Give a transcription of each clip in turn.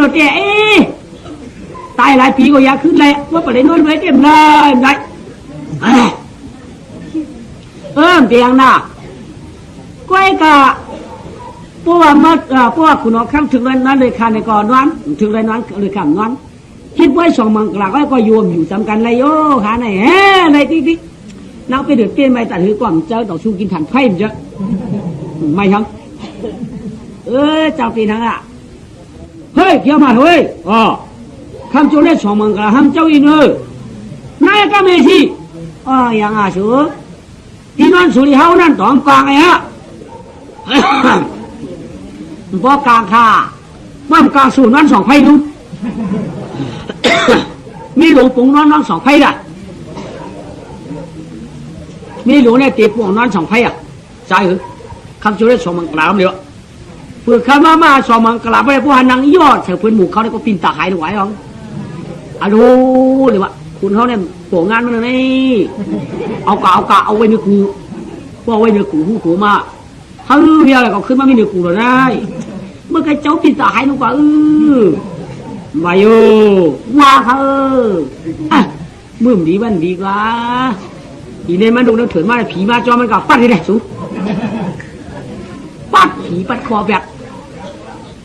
รถแกตายหลายปีก็อยากขึ้นเลยว่าประเด็นนู้นไว้เต็มเลยได้เตียงน่ะก้อยกะพวกมาพวกคุณออกข้ามถึงเรื่องนั้นเลยค่ะในก่อนนั้นถึงเรื่องนั้นเลยข้ามนั้นคิดไว้สองมังกรก็โยมอยู่จำกันเลยโอ้หาไหนในติ๊กนักไปเดือดเตี้ยนไม่ตัดหือก่อนเจ้าต่อสู้กินถังไข่มันเยอะไม่ครับเจ้าปีนังอ่ะเฮ้ยเกี่ยวมาเฮ้ยคำโจเล่สองมังกรห้ามเจ้าอินนายก็ไม่สิยังอาชูที่นั่นสุริเฮานั่นตองกลางไงฮะพอกลางค่ะบ้านกลางสู่นั่นสองไพ่ดูมีหลวงปู่นั่นสองไพ่อ่ะมีหลวงเนี่ยตีปุ่งนั่นสองไพ่อ่ะใช่หรือคำโจเล่สองมังกรแล้วเนี่ยเพื่อข้ามาสองมังกรไปพวกนังยอดเสือพื้นหมู่เขาเนี่ยก็ปีนตาหายหวายหรอดูเลยวะคุณเขาเนี่ยโผล่งานมันนี่เอากะเอาไว้ในกูว่าไว้ในกูผู้กูมาเขาเรียกอะไรก็ขึ้นมาไม่ในกูเลยได้เมื่อไงเจ้าปีนตาหายหนูกว่ามาโยว่าเขามื่มดีวันดีกว่าอีเนี่ยมันดูนักเถื่อนมาผีมาจอมันกับปั้นได้สูปัดผีปัดคอแบบ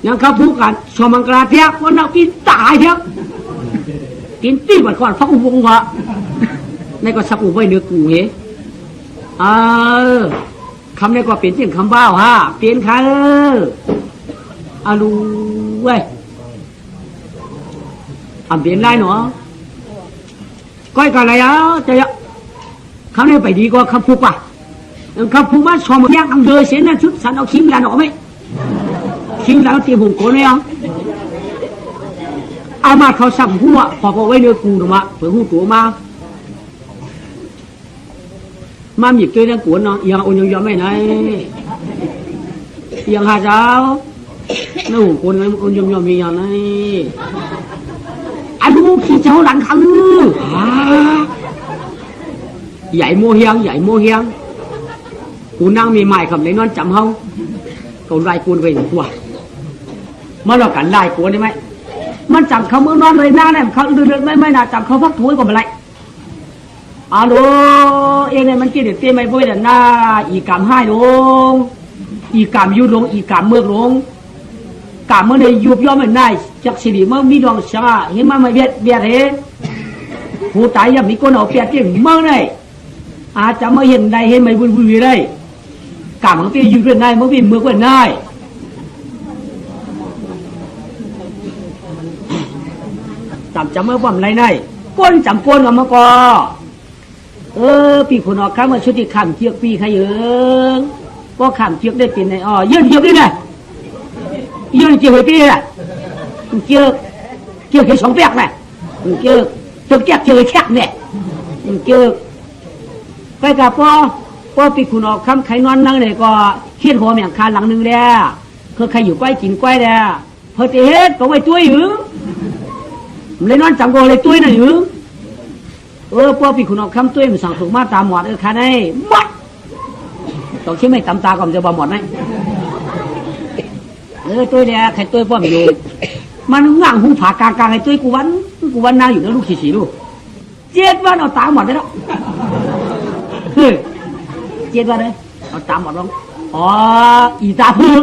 ยังเขาพูดกันชอมังกรเทียคนเราปีนตายเทียกินตีบัดก่อนฟักอุบงวะในก็สับอุบไว้เนื้อกูเหคำนี้ก็เปลี่ยนเสียงคำบ้าฮะเปลี่ยนค่ะลูเว้ยเปลี่ยนได้เนาะก้อยกันอะไรจะคำนี้ไปดีกว่าคำพูดป่ะคำพูดว่าชอมยังเดินเสียนั่นชุดสันเอาคิมลานออกไหมคิมลานเตรียมหุ่นโกนไหมเอามาเขาสั่งหัวพอไว้เนื้อกูหนูมาเผื่อหูตัวมาหยิบตัวนั่งกวนเนาะยังอุ่นยังไม่ไหนยังหาเจ้านั่งหูคนนั้นอุ่นยังมีอย่างไรดูขี้เจ้าหลังเขาใหญ่โมเฮียงกูนั่งมีใหม่คำในนอนจำเขาเขาไล่กูไปหัวเมื่อเรากันไล่กูได้ไหมมันจับเขาเมื่อนอนเลยหน้าเนี่ยเขาเดือดไม่น่าจับเขาพักถุยก็ไม่ไรเนี่ยมันกินเด็ดเตี้ยไม่บ่อยแต่หน้าอีกามให้ลงอีกามยุลงอีกามเมือกลงกามเมื่อในยุบย่อมไม่ได้จักสิริเมื่อมีดวงชาเห็นมันไม่เบียดเห็นผู้ตายยังมีคนเอาเปียกเตี้ยเมื่อไงอาจจะไม่เห็นได้เห็นไม่บุญได้กามของเตี้ยยุบเป็นได้เมื่อเป็นเมื่อเป็นได้จำเมื่อวันไรได้ก้นจำก้นเอามาก่อปีคนออกข้ามาชุดที่ขำเชือกปีใครเยอะก็ขำเชือกได้เป็นไงยืนเชือกได้ไงยืนเชือกไปปีน่ะเชือกแค่สองเปียกแหละเชือกแค่เนี่ยเชือกไปกับพ่อปีคนออกข้ามใครนอนนั่งเลยก็เขียนหัวแมงคาหลังนึงแล้วคือใครอยู่ใกล้กินใกล้แล้วพอจะเฮ็ดก็ไว้ตัวอยู่เลยนอนจำก็เลยตุ้ยน่ะอยู่พวกพี่คุณเอาคำตุ้ยมันสั่งถูกมาตามหมดค่ะนี่หมดต้องคิดไม่ตำตาก่อนจะบ่หมดไหมตุ้ยเนี่ยใครตุ้ยพ่อไม่อยู่มันง่างหูผากลางไอ้ตุ้ยกูวันน่าอยู่นะลูกสีลูก7 วันเอาตาหมดได้แล้ว7 วันเลยเอาตาหมดลงอีตาพื้น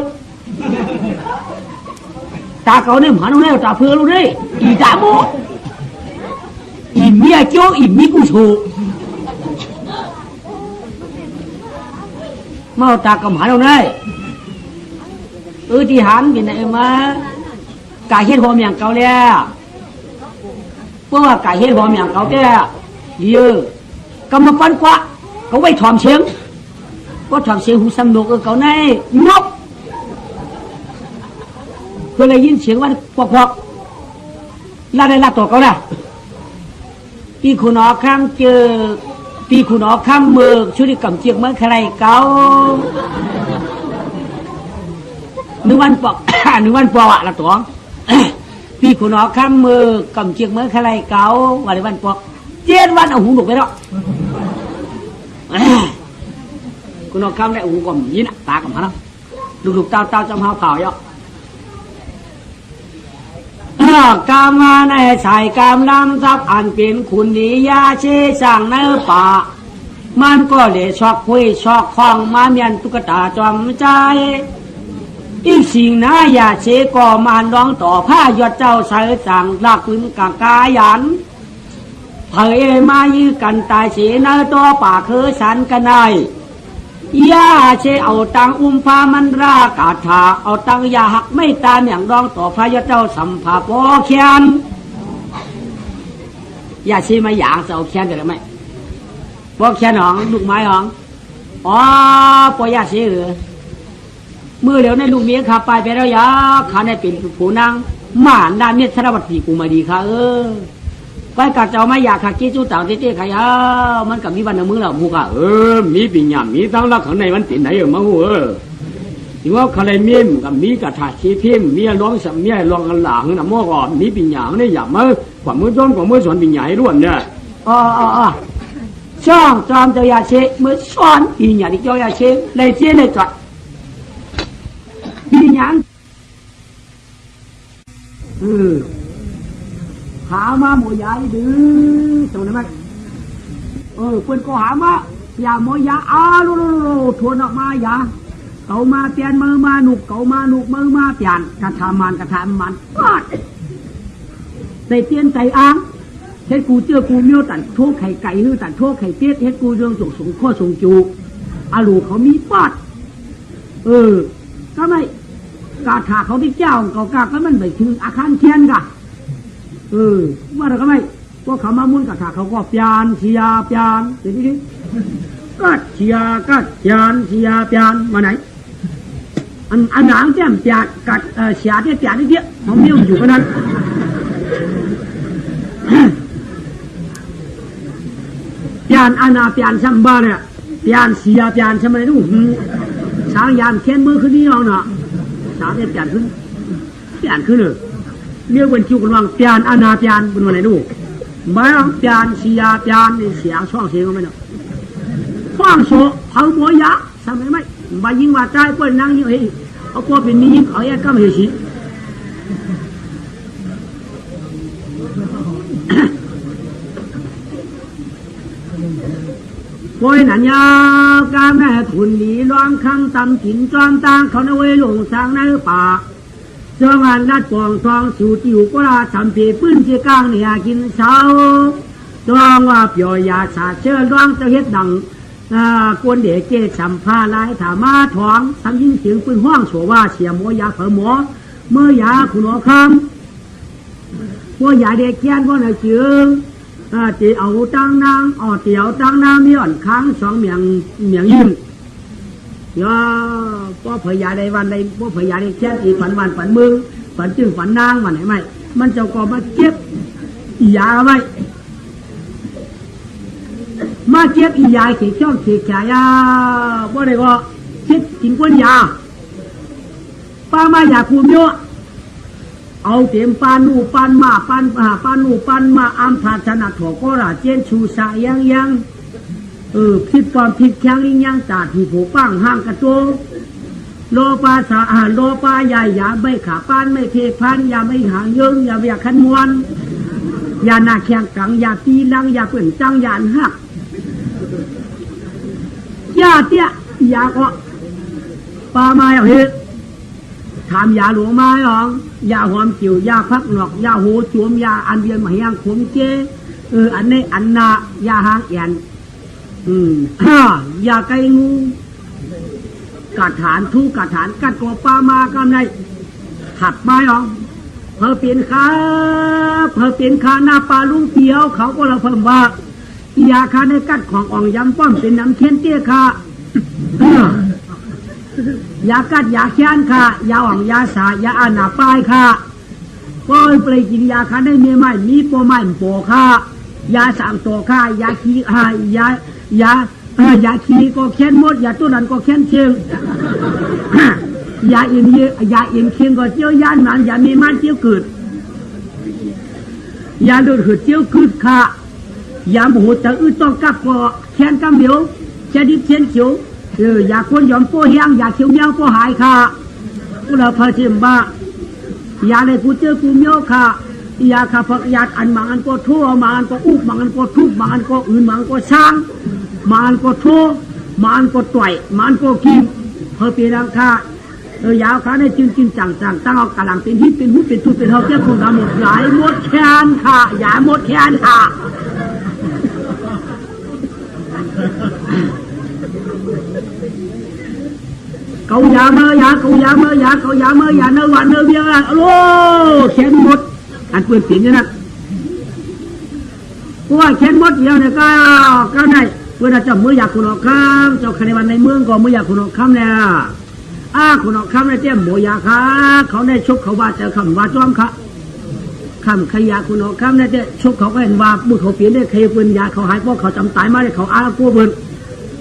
ตาเขาเนี่ยหมาเนี่ยตาเพื่อลูกนี่อีตาโมอีเมียโจ้อีมีกูโชมาตากับหมาเราเนี่ยที่หันเป็นไงมากายเฮ็ดหอมอย่างเก่าแล้วเพราะว่ากายเฮ็ดหอมอย่างเก่าแต่เยอะกำมาปั้นกว่าเขาไว้ถอมเสียงก็ถอมเสียงหูซ้ำโลกเขาในนกก็เลยยินเสียงว่าพวกลาได้ลาตัวเขาได้ปีคุณออกข้ามเจอปีคุณออกข้ามเมืองชุดกำเจียงเมื่อใครเก่า1 วันปอก 1 วันปอกละตัวปีคุณออกข้ามเมืองกำเจียงเมื่อใครเก่าวันวันปอก7 วันเอาหูหนุกไปแล้วคุณออกข้ามได้หูกลมยินตากับมันแล้วลูกๆเต้าจำหาเผาเยอะ กามมาในสายกามลำทับอันเป็นคุณดียาเชสั่งในป่ามันก็เลยชอกคุยชอกคล้องมาเมียนตุ๊กตาจอมใจอีกสิ่งนะยาเชก็มานร้องต่อผ้ายอดเจ้าใส่สั่งหลักปืนกากายันเผยมายื้อกันตายเสียในตัวป่าคือสันกันไอยาเชเอาตังอุ้มพามันรากาถาเอาตังยาหักไม่ตามอย่างร้องต่อพระยอดเจ้าสัมภาโปเขียนยาเชมาอย่างเสาเขียนได้หรือไม่พวกเขียนหองลูกไม้หองอ๋อปอยาเชมือเหลียวในลูกเมียขับไปแล้วยาขาในเป็นผู้นางหม่านด้านเมียสารวัตรผีกูมาดีค่ะไปกัดเจ้าไม่อยากขัดกี้จู้ต่างเต้ๆขยะมันกับมีวันมือเราบุกอ่ะมีปิญญามีตั้งรักข้างในมันติดไหนมาหัวที่ว่าใครมีมกับมีกระถาชีพิมมีร้องสัมมีร้องกันหลังนะมั่วก่อนมีปิญญาเนี่ยอย่ามาขวามือต้นขวามือสวนปิญญาให้ร่วนเนี่ยช่องจอมเจ้ายาเชเมื่อสอนปิญญาที่เจ้ายาเชเลยเจ้เลยจัดปิญญาหามาหมอยาดื้อตรงนั้นไหมเพื่อนก็หามาอย่าหมอยาโลทวนออกมายาเก่ามาเปลี่ยนมือมาหนุกเก่ามาหนุกมือมาเปลี่ยนกระทำมันปาดใส่เตียนใส่อ่างเฮ็ดกูเจอกูเมียวตันโทษไข่ไก่ฮื้อตันโทษไข่เตี้ยเฮ็ดกูเรื่องจงสงข้อสงจูอาลูเขามีปาดก็ไม่กาถาเขาที่เจ้าเขากาก็มันไปถึงอาคารเทียนกะว่าเราก็ไม่พวกเขามามุ่นกระถาเขาก็ปยานเชียปยานเดี๋ยวนี้กัดเชียกัดปยานเชียปยานมาไหนอันหนังแจ่มปยานกัดเชียที่ปยานนี่เดียวเขาเมี้ยวอยู่กันนั้นปยานอาณาปยานซัมบ้าเนี่ยปยานเชียปยานใช่ไหมลูกช้างยานเขียนมือขึ้นนี่เอาเนาะช้างเนี่ยปยานขึ้นเลยเมื่อวันคิวกันวางปยานอาณาปยานเป็นวันไหนดูไม่เอาปยานเสียปยานนี่เสียงช่องเสียงก็ไม่เนาะช่องโซ่เผาหัวยะทำไมไม่มายิงว่าใจเปิ้ลนั่งยิงเฮ้ยเอาตัวเป็นมียิงเอาแย่ก็ไม่เห็นโวยหนันยาวกาแม่ทุนหลีร้องคังตำกินจอมต่างเขาในเวหลงสร้างในป่าเจ้างานรัดปองทองสูติวก็ราทำเปีปื้นเชี่ยกลางเนี่ยกินเช้าจองว่าเปียยาสาเชื่อร้องจะเฮ็ดดังกวนเด็กเกศสัมภาลายถามาท้องทำยิ่งเสียงปืนห้องโฉว่าเสียหมอยาเผอหมอเมื่อยาคุณหมอคำว่ายาเด็กแก่นว่าไหนจืงตีเอาตั้งนางเตียวตั้งนางมีอ่อนค้างสองเมียงยืนย่าพ่อพยาได้วันใดพ่อพยาได้แค่ตีฝันวันฝันมึงฝันจึงฝันนางวันไหนไม่มันจะก่อมาเจ็บอียาไม่มาเจ็บอียาเขียช่องเขียขายาว่าได้ก็เจ็บกินก้นยาป้ามาอยากคูเยอะเอาเต็มปานูปันมาปันปานูปันมาอัมพาชนะถอก็ราเจนชูสายังผิดก่อนผิดแข้งลิงยังตาที่ผูปังห้างกระโจโลปาสาโลปาใหญ่อย่าไม่ขาปานไม่เทพันอย่าไม่หางเยิงอย่าเบียขันมวนอย่าหน้าแข้งกังอย่าตีลังอย่าเปิ่นจังอย่าหักอย่าเตี้ยอย่าก็ปลาไม้เอาเฮ็ดทำยาหลวงไม้หรองยาหอมจิ๋วยาพักหนอกยาโหจวมยาอันเดียนมายังขมเจอันนี้อันนายาหางแอนยาไก่งูกัดฐานทุกัดฐานกัดกบปลามากันในถัดไม้หรองเพอเปลี่ยนขาหน้าปลาลุงเปียวเขาก็เราเพิ่มว่ายาคาในกัดของอ่องยำป้อมเป็นน้ำเค็มเตี้ยค่ะยากัดยาแค้นค่ะยาอ่องยาสายาอาณาปลายค่ะก็ไปกินยาคาในเมียใหม่มีโปใหม่โปค่ะยาสามตัวค่ะยาขี้ยาขี้ก็แค้นหมดยาตัวนั้นก็แค้นเชียงยาอินเชียงก็เจียวยาหนานยามีมันเจียวเกิดยาโดนหืดเจียวคืดค่ะยาหูแต่ต้องกับก็แค้นกำเดียวแค่ดิบเชียนเขียวยาคนยอมโป้แห้งยาเขียวเมียวโป้หายค่ะพวกเราพาเทียมบ้า อย่าเลยกูเจอกูเมียวค่ะอย่าข้าพักญาติอันมังอันก็ทั่วมังอันก็อุบมังอันก็ทุบมังอันก็อื่นมังก็ช่างมังอันก็ทั่วมังอันก็ต่อยมังอันก็กินเฮอปีนังค่ะยาวขาในจึงจังตั้งเอากำลังเป็นฮิตเป็นหุบเป็นทุบเป็นเฮาเจ้าคงทำหมดหลายหมดแขนค่ะอย่าหมดแขนค่ะเกายาเมื่อยาเกายาเมื่อยาเกายาเมื่อยาเนื้อหวานเนื้อเบี้ยโอ้แขนหมดอันเปลี่ยนเปลี่ยนนะเพราะว่าแขนหมดเดียวเนี่ยก็ได้เพื่อนเจ้าเมื่อยาคุณออกคำเจ้าคณะวันในเมืองก็เมื่อยาคุณออกคำเนี่ยคุณออกคำเนี่ยเจ้าโมยาค่ะเขาได้ชกเขาว่าเจอคำว่าจ้อมค่ะคำขยาคุณออกคำเนี่ยเจ้าชกเขาก็เห็นว่าบุเขาเปลี่ยนได้เคยเปลี่ยนยาเขาหายเพราะเขาจำตายมาได้เขากู้เปลี่ยน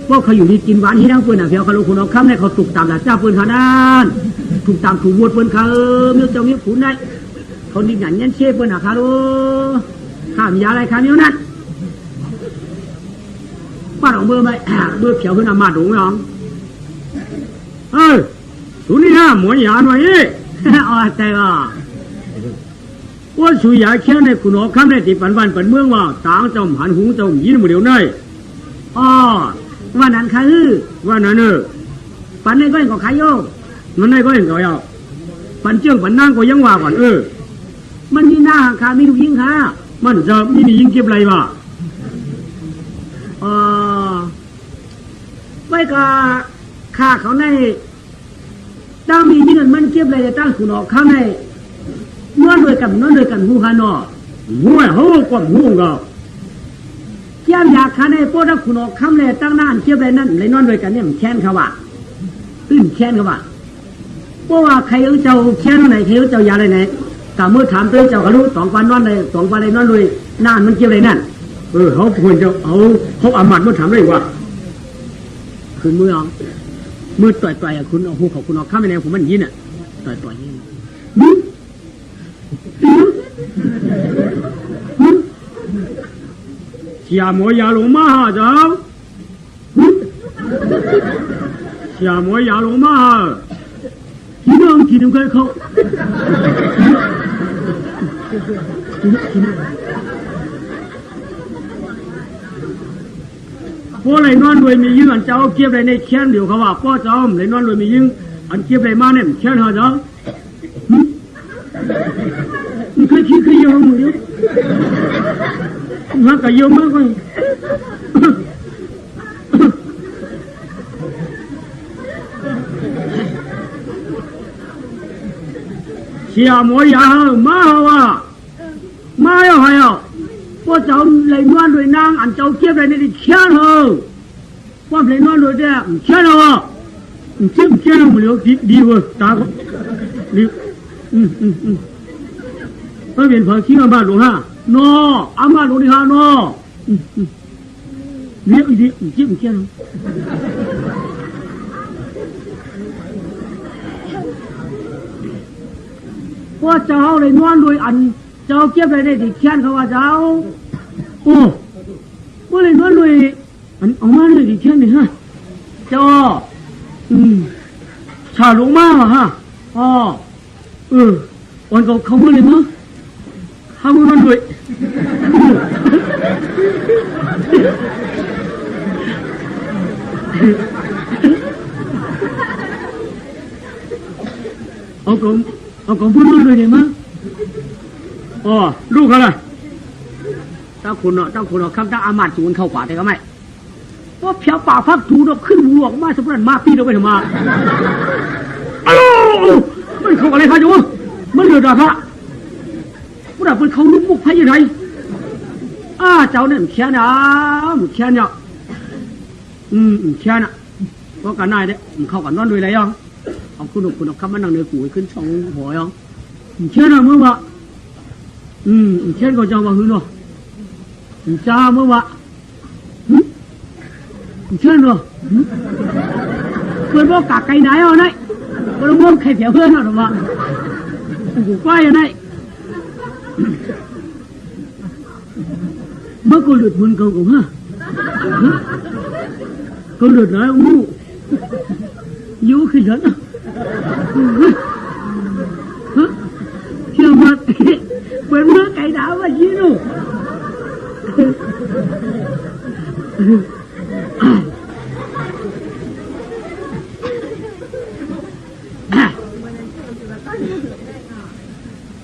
พวกเขาอยู่ที่กินหวานที่ทั้งเพื่อนเพียวเขาลงคุณเอาค้ำในเขาถูกตามหลักเจ้าเพื่อนขนาดถูกตามถูกวัวเพื่อนเขาเมื่อเจ้าเนี้ยขุนได้เขาดิหยันยันเชี่ยเพื่อนเขาดูข้ามยาอะไรข้ามนิ้วนั่นป้าหลงเบอร์ไหมเบอร์เขียวเพื่อนมาดูน้องสุนี่ฮะหมวยยาหน่อยอ๋อแต่ก็ว่าสุยาเขี้ยวในคุณเอาค้ำในที่ปันเมืองว่าต่างเจ้าหันหุงเจ้ายินมาเดี๋ยวนี้ว่านั้นคือว่านั้นปันในก็เห็นก็ขายโยมันในก็เห็นก็ยาวปันเชื่องปันนั่งก็ยังว่าก่อนมันมีหน้าห่างคามีลูกยิงค่ะมันจะมียิงเก็บอะไรวะไม่ก็ข้าเขาในตั้งมียิงมันเก็บอะไรจะตั้งขุนออกข้างในนวดด้วยกันหูฮานอหูเขากว่าหูก็เกี่ยวยาคันในพวกนักขุนออกคำเลยตั้งหน้าเกี่ยวอะไรนั่นเลยนอนด้วยกันเนี่ยแค้นเขาว่าตื้นแค้นเขาว่าเพราะว่าใครเจ้าแค้นไหนใครเจ้ายาอะไรไหนแต่เมื่อถามเตือนเจ้าก็รู้2 วันนอนเลย2 วันเลยนอนด้วยนั่นมันเกี่ยวอะไรนั่นเขาควรจะเขาอามัดเมื่อถามเลยว่าคืนมือต่อยคุณเอาหูของคุณออกคำในแนวผมมันยินอ่ะต่อยยิน下摩亚龙马哈着，下摩亚龙马哈，几能开口，พอเลยนอนรวยมียิ่งอันเจ้าเก็บอะไรในแค้นเดี๋ยวเขาว่าพ่อเจ้าเลยนอนรวยมียิ่งอันเก็บอะไรมาเนี่ยแค้นหาเจ้าเคยคิดเคยยอมเดียวฮักก็ยอมมากเลยเสียหมอยามาว่ามาเอาให้เอาพ่อเจ้าเลยนอนรวยนางอันเจ้าเก็บอะไรในแค้นเหรอพ่อเลยนอนรวยเนี่ยแค้นเหรอเจ็บแค้นมันเลี้ยวดีเว้ยตาก็เลี้ยวก็เป็นพอขี้มาบ้านหลวงฮะนออามาหลวงนี่ฮะนอเลี้ยวดีจิ้มแค่นั้นว่าเจ้าเลยนอนโดยอันเจ้าเก็บอะไรได้ดิแค้นเขาว่าเจ้าโอ้ว่าเลยนอนโดยอันเอามาเลยดิแค้นนี่ฮะเจ้าชาหลวงมาฮะวันก็เขาพูดเลยมั้งเขาพูดมันด้วยเอาของพูดมันด้วยเนี่ยมั้งลูกอะไรตั้งคุณคำตั้งอามาตย์จูนเข้ากว่าแต่ก็ไม่ว่าเพียวป่าพักถูดอกขึ้นหัวออกมาสมบูรณ์มาปีเราไปทำมามันเขาอะไรคะโยมมันเดือดร้อนพระพระเป็นเขาลุกมุกให้ยังไงเจ้าเนี่ยแค่น่ะแค่เนี่ยแค่น่ะเพราะกันนายเด้เข้ากันนอนด้วยอะไรยังเอาคุณเอาคำมันนั่งเนื้อกูขึ้นช่องหัวยังแค่น่ะเมื่อวะแค่ก็จะมาหื้อเนาะจ้าเมื่อวะแค่เนาะเพื่อนบอกกากไก่ไหนเอาไหนก็ต้องบอกใครเสียเพื่อนหรอวะกูไปยังไงเมื่อกูหลุดมันเขากูฮะกูหลุดไหนอู้ยูขึ้นฉันฮะ ดาวว่ายีนู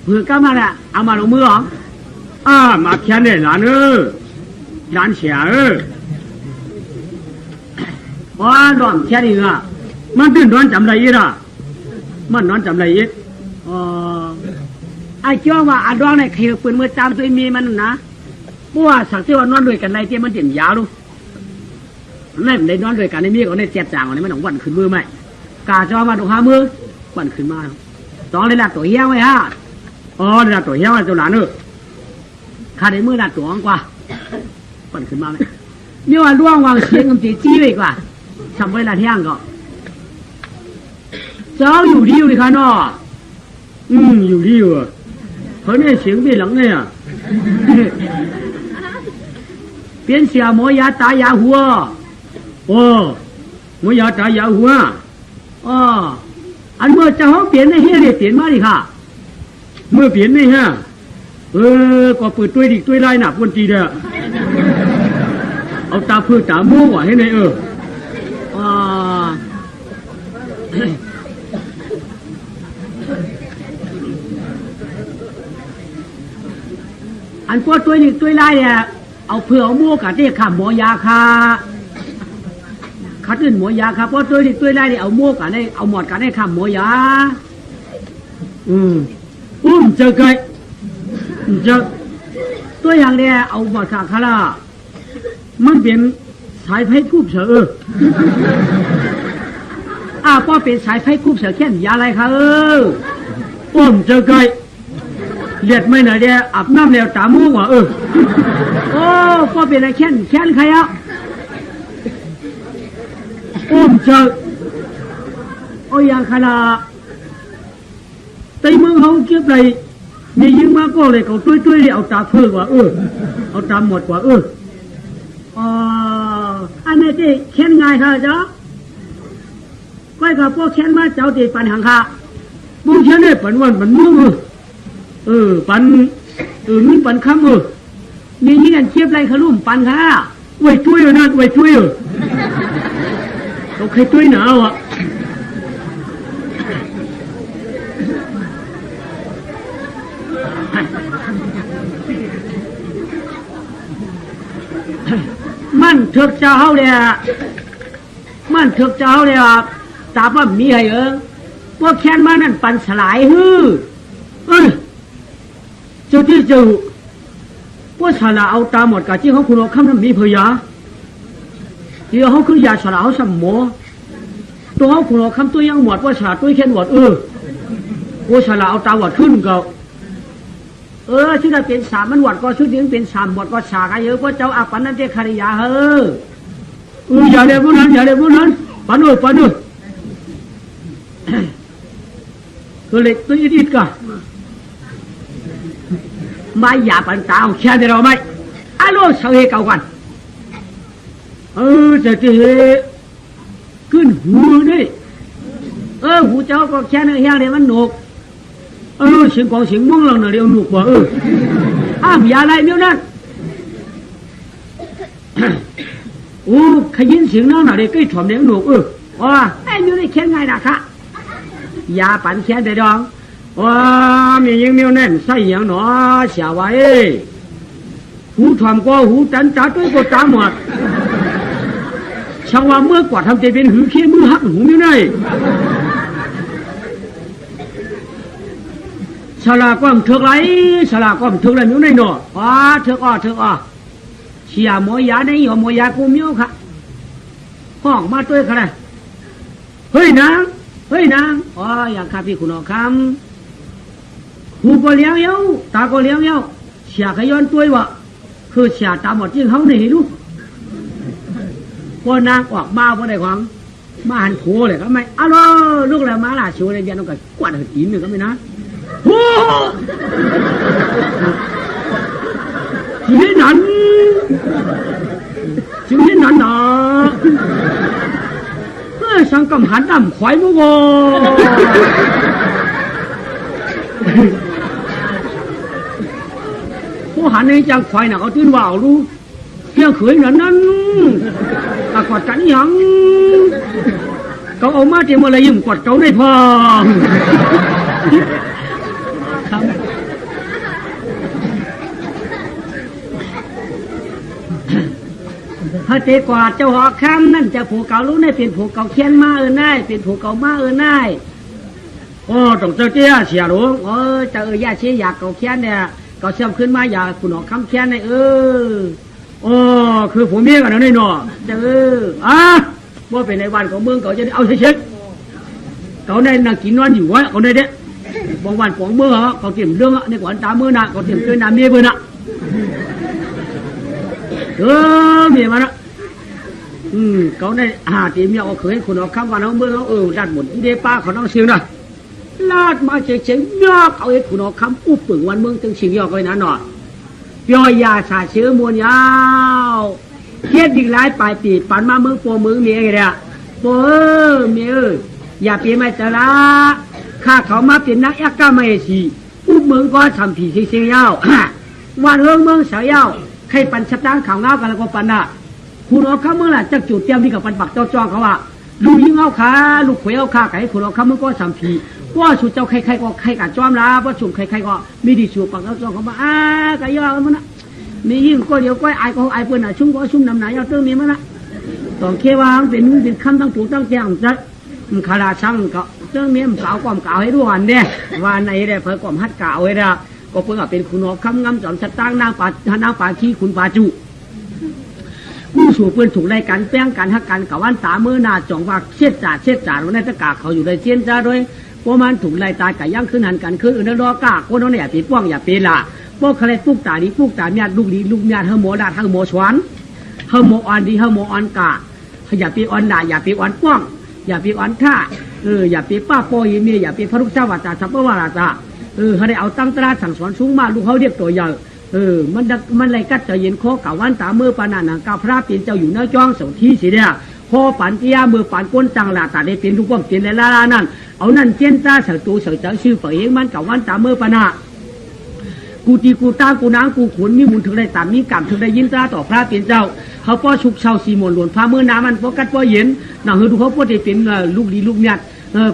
เพื่อก็มาละเอามาลงมือหรอมาเขียนเนี่ยหลานหลานเสียว่าหลอนแค่นี้อ่ะมันตื่นนอนจำไรอีล่ะมันนอนจำไรอีไอ้เจ้าว่าอันร้องในเขียวปืนเมื่อจำตัวมีมันนะเพราะว่าสักที่ว่านอนด้วยกันไรเจ้ามันเต็มยาวลูกนั่นได้นอนด้วยกันในมีก็ในเจ็บจางอันนี้มันต้องวันขึ้นมือไหมกาจอมาดูหามือวันขึ้นมาตอนเลยละตัวเหี้ยไว้ฮะเลยละตัวเหี้ยไว้ตัวหลานข้าได้มือละตัวกว่าวันขึ้นมาไหมนี่ว่าร่วงวางเสียงกำจีจี้เลยกว่าทำไว้ละเที่ยงก็เจ้าอยู่ที่อยู่ในข้างนอกอยู่ที่อยู่เขาเนี่ยเสียงเป็นหลังเนี่ยเปลี่ยนเสียหมอยาตายาหัวหมอยาตายาหัวอันเมื่อเจ้าเขาเปลี่ยนในเฮียเดี๋ยวเปลี่ยนมาดิค่ะเมื่อเปลี่ยนนี่ฮะก็เปิดตัวดิตัวไล่หนักวันจีเด้อเอาตาเพื่อตาม่วงว่ะให้ไหนอันพวกตัวนี้ตัวไล่เนี่ยเอาเผื่อเอาม่วงกับที่ข้ามหมอยาคาขัดอื่นหมอยาครับเพราะตัวนี้ตัวไล่เนี่ยเอาม่วงกับได้เอาหมดกับได้ข้ามหมอยาเจอไก่เจอตัวอย่างเนี่ยเอาหมดกับคารามันเป็นสายไฟคูบเสือพอเป็นสายไฟคูบเสือแค่ยาอะไรครับเจอไก่เลียดไม่ไหนเดียอาบน้ำแล้วตาม่วงว่ะพอเป็นอะไรแค่ใครอ่ะเจออย่างคาราแต่เมืองเขาเก็บไรนี่ยิงมาก็เลยเขาตุ้ยเอาตาเพิ่งว่ะเอาตาหมดว่ะอันนี้ที่เข็นง่ายค่ะจ๊ะก้อยกับพวกเข็นมาเจ้าตีปันหังค่ะพวกเข็นเนี่ยปันวันปันมุ่งปันนี่ปันคำนี่ยิ่งกันเทียบไรขลุ่มปันค่ะไว้ช่วยนะไว้ช่วยเราเคยช่วยหนาวอ่ะมันเถือกเจ้าเลยตาบ่มีให้พวกแค้นมานั่นปันสลายเจ้าที่เจ้าพวกสลาเอาตาหมดกะที่เขาคุณเอาคำนั้นมีเพยาเดี๋ยวเขาคือยาสลาเขาสมหมอตัวเขาคุณเอาคำตัวยังหมดว่าสลาตัวแค้นหมดพวกสลาเอาตาหมดขึ้นก็ชื่อเราเป็นสามมันหวัดก็ชื่อนี้เป็นสามหวัดก็ฉากเยอะเพราะเจ้าอาปันนั่นเจ้าคาริยาอย่าเรียบร้อยปันก็เลยตัวยืดกันไม่อย่าปันตาแค่เดียวไม่โลเสียเก่ากันจะขึ้นหูนี่หูเจ้าก็แค่นั้นแค่เดียวมันหนกเสียงของเสียงม่วงเราเดียวหนุกว่าอย่าอะไรเดี๋ยวนั้นขยินเสียงน้องหน่ะเด็กใกล้ถ่อมเลี้ยงหนุกไอ้เดี๋ยวนี้แค่ไงนะคะอย่าปั่นแค่เดียวมียังมีแน่นใส่ยังหนอเสียไว้หูถ่อมก็หูจันจ้าด้วยก็ตาหมดช่างว่าเมื่อกว่าทำใจเป็นหือเขี้ยมือหักหูไม่ได้ฉลาก้อมเถือกไรฉลาก้อมเถือกไรมิ้วในหนอเถือกเชียมวยาในหัวมวยากูมิ้วค่ะห้องมาด้วยค่ะเฮ้ยนางอยากข้าพี่คุณออกคำหูก็เลี้ยงเย้าตาก็เลี้ยงเย้าเชียขย้อนตัววะคือเชียตาหมดยิ่งเขาหนีลูกพอนางออกมาเพราะได้ของมาหันโผล่เลยก็ไม่ลูกแล้วมาล่ะชัวร์เลยยันต้องกับกวาดหินหนึ่งก็ไม่นะชีวิตนั้นนะสังกำหันดำควายมัว หันในจังควายน่ะเขาตื่นว่าเอารู้เพียงเขยนั้นตะกอดกันยังเขาเอามาเตรียมอะไรยิ่งกอดเขาได้พอพระเตกว่าเจ้าหอคำนั่นจะผูกเก่ารู้ในเป็นผูกเก่าเขียนมาน่ายเป็นผูกเก่ามาน่ายโอ้ต้องเจ้าเจ้าเสียหลวงจะย่าเชี่ยอยากเก่าเขียนเนี่ยเก่าเชื่อมขึ้นมาอยากคุณหอคำเขียนในโอ้คือผมเมียกันนี่เนาะจะว่าเป็นในวันของเมืองเก่าจะได้เอาเช็ดเขาได้นั่งกินนอนอยู่วะเขาได้เด้บางวันของเมืองเขาเตรียมเรื่องในก่อนตาเมื่อน่ะเขาเตรียมเกินน้ำเมียเบื่อน่ะเมียมันนะเขาได้ตีเมียเอาเคยคุณเอาคำวันเขาเมื่อเขาดัดหมดที่เดป้าเขาต้องเสียงนะลาดมาเฉยๆยอกเอาไอ้คุณเอาคำอุบปึงวันเมืองจึงเสียงยอกเลยนะหน่อยย่อยยาสาเชื้อมวลยาวเทียดดิ่งร้ายปลายปีปันมาเมืองโปเมืองเมียไงเนี่ยโปเมียอย่าเปลี่ยนไม่จะละข้าเขามาเป็นนักยักษ์ก้าไม่สีอุบเมืองก็ทำผีเสียงยาววันเมืองเสียยาวใครปันชับดังข่าวเงากันแล้วก็ปันน่ะคุณเอาข้าเมืองล่ะจักจุดเตรียมที่กับปันปักเจ้าจ้องเขาว่าลูกยิงเอาขาลูกขวยเอาขาไก่คุณเอาข้าเมืองก็ทำผีว่าสุดเจ้าใครก็ใครกัดจ้อมละว่าสุ่มใครก็มีดีสูบปักเจ้าจ้องเขามาก็ย่อมันนะมียิ่งก็เดี๋ยวก็ไอ้ก็ไอ้เปิ้ลน่ะชุ่มก็ชุ่มน้ำหนายเอาเติมมีมันนะต้องเควางเป็นคำตั้งถูกตั้งแจ้งจัดคาราช่างก็เติมมีมันกล่าวความกล่าวให้ด้วยวันเนี่ยว่าในได้เผยความฮัดกล่าวไว้ละก็เพิ่งเป็นคุณออกคำงำจอมชัดตั้งนางป่าขี้คุณป่าจุผู้สู่เพื่อนถูกไล่กันแป้งกันฮักกันกับวันตาเมื่อนาจ่องว่าเช็ดจ่าวันนี้ตะกาเขาอยู่ในเชียนจ้าด้วยเพราะมันถูกไล่ตายกับย่างขึ้นหันกันขึ้นอื่นรอกาคนน้องเนี่ยปีป้องอย่าปีละพวกใครปุ๊กตาดีปุ๊กตาเนี่ยลูกดีลูกเนี่ยเฮโมดาเฮโมชวนเฮโมออนดีเฮโมออนกาอย่าปีออนด่าอย่าปีออนป้องอย่าปีออนท่าอย่าปีป้าโปยเมียอย่าปีพระลูกเจ้าวัตาสัพพวาราตาเขาได้เอาตั้งตราสั่งสอนสูงมาลูกเขาเรียกตัวใหญ่มันเลยกัดจะเย็นโคกับวันตาเมื่อปานานังกาพระเป็นเจ้าอยู่เนื้อจ้องเสาที่สิเนี่ยพอปันเตียมือปันก้นจังหลาตาได้เป็นลูกป้อมเป็นแล้วนั่นเอานั่นเจนจ้าเสาตูเสาเจ้าชื่อเผยเองมันกับวันตาเมื่อปานากูตีกูตากูนางกูขุนมีมุนถึงได้ตามมีกรรมถึงได้ยินตราต่อพระเป็นเจ้าเขาป้อชุกชาวสีมนหลวนพระเมื่อน้ำมันป้อกัดป้อเย็นหนังเฮดูเขาป้อได้เป็นลูกดีลูกเนี่ย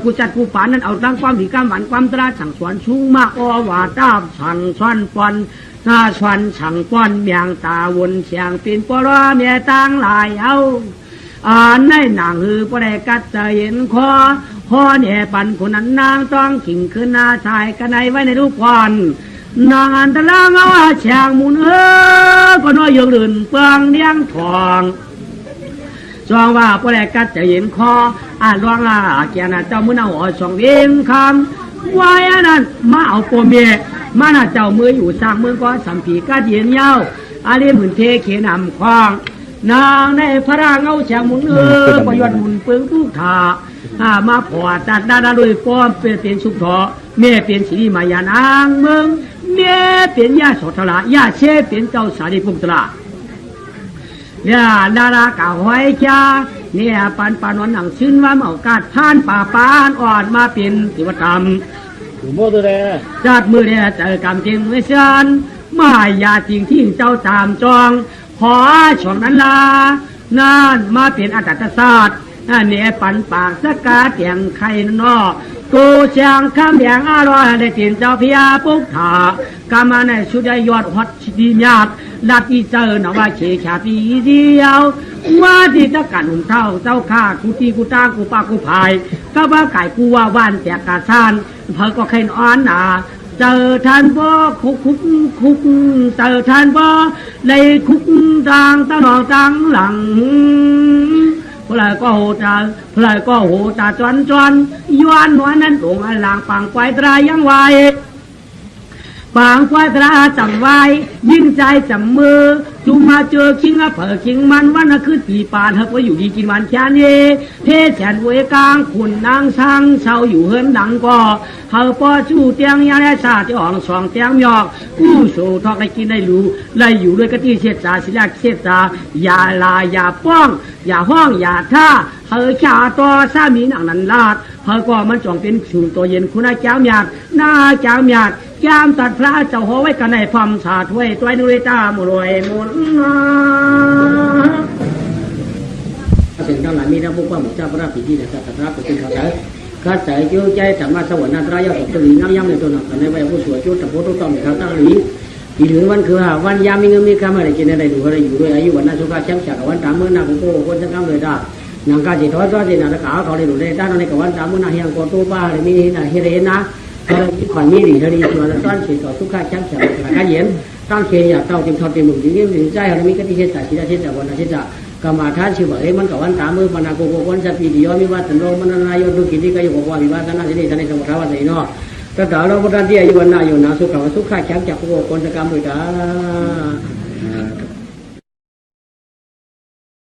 กูจัดกูป่านนั้นเอาตั้งความดีกรรมหวานความตราสั่งสอนชุ่งมากว่าตาสั่งสอนปอนหน้าสวนสั่งปอนเมียงตาวนเสียงเป็นปลาเมียตั้งหลายเอาในหนังป้อได้กัดจะเห็นคอเนี่ยปันคนนั้นนางต้องขิงขึ้นหน้าชายกันในไว้ในรูปก่อนนางอันตรายมาว่าแฉงมุนก็น้อยยืนเดินเปลืองเลี้ยงทองจองว่าพอแรกกัดจะเห็นคอร้องเกียรติเจ้ามือเอาสองเวียงคำว่าอันนั้นมาเอาโปเมียมาหน้าเจ้ามืออยู่สร้างเมืองก็สัมผีกัดเย็นเย้าเรียนเหมือนเทเขนำคลองนางในพระราเงาแฉงมุนประยชน์มุนเปลืองทุกท่ามาพอตัดดาโดยป้อมเป็นสุขทอเมียเป็นสีมายานางเมืองเมียเป็นยาโสธรายาเชเป็นเจ้าสารีพุทธราเนี่ยดารากาหอยจ้าเนี่ยปันวันหนังชื่นว่าเมากาดผ่านป่าปานอ่อนมาเป็นศิวธรรมจัดมือเนี่ยเจอกรรมจริงไม่เชื่อนมายาจริงที่เจ้าตามจองขอช่วงนั้นลานานมาเป็นอัตตศาสตร์เนี่ยปันปากสกาเตียงไข่นอกูเชียงข้ามแยงอร่อยได้ตินเจ้าพิยาปุกถากามาในชุดยอดฮอตดีญาติลัดที่เจอหนว่าเฉยขาปีเดียวว่าที่ตะกันหุ่นเท่าเจ้าข้ากูตีกูตากูปากูพายก็ว่าไก่กูว่าว่านแต่กาซานเพอก็แค่นอนเจอท่านบ่คุกเจอท่านบ่ในคุกต่างตะนองต่างหลังพลายก็โหตาจวนย้อนหัวนั้นตรงหลังปังควายตรายังไวปังควายตราจำไว้ยิ่งใจจำมือ จุมาเจอคิงอะเผอคิงมันวันน่ะคือตีปานเฮาก็อยู่ดีกินวันแค่นี้เพศแสนเวกลางขุนนางช่างเศร้าอยู่เฮินดังก็เฮาป้อจู้เตียงยาแลชาที่อ่องสองเตียงหยอกกู้โซทอกได้กินได้รู้ไล่อยู่ด้วยกะที่เสียจาสิลาเสียจาอย่าลาอย่าป้องอย่าห้องอย่าท่าเฮาชาต่อสามีนางนันลาดเฮาก็มันจ่องเป็นชูตัวเย็นคุณอาจามหยาดหน้าจามหยาดยามตัดพระเจ้าหอไว้กันในพรมสาถ้วยตัวนุเรตามุรวยมุนสิ่งทั้งหลายมีทั้งพวกว่าหมู่เจ้าพระราชพิธีและสัตว์พระผู้เป็นเขาใจข้าใจเจ้าใจธรรมะสวรรค์นาตรายาสมตรีน้ำย่ำในตัวหนักในใบผู้สวยจุดตะโพตุต้องในข้าวตั้งหลีที่ถึงวันคือวันยามมีเงินมีคำอะไรกินอะไรดูอะไรอยู่ด้วยอายุวันนั้นสุขะแช่มฉากวันตามเมื่อนาผู้โก้คนจะกำเลยได้นางกาจิตท้อจิตนาขาวเขาได้ดูได้ด้านในกับวันตามเมื่อนาเฮียงโกตูป้าเลยมีนาเฮเรนะเราขวัญมีดีเฮรีส่วนต้นเฉียดต่อสุขะแช่มฉากการเย็นตั้งเชียร์เต้าเต็มทอดเต็มหมุนจริงๆถึงใจเรามีกติเชษฐาชิดาเชษฐาวันนาเชษฐากรรมฐานชื่อว่ามันกับวันตามเมื่อปนาโกโกวันจะปีเดียวมีวัดสันโลมันนายโยธุกิติกายโกวาวิวัฒนาสิริสันนิสมุทรวัตถิโนแต่ดาวเราพุทธเดียยุวันนาโยนาสุขะสุขะแข็งจากโกโกคนจะกรรมด้วยกัน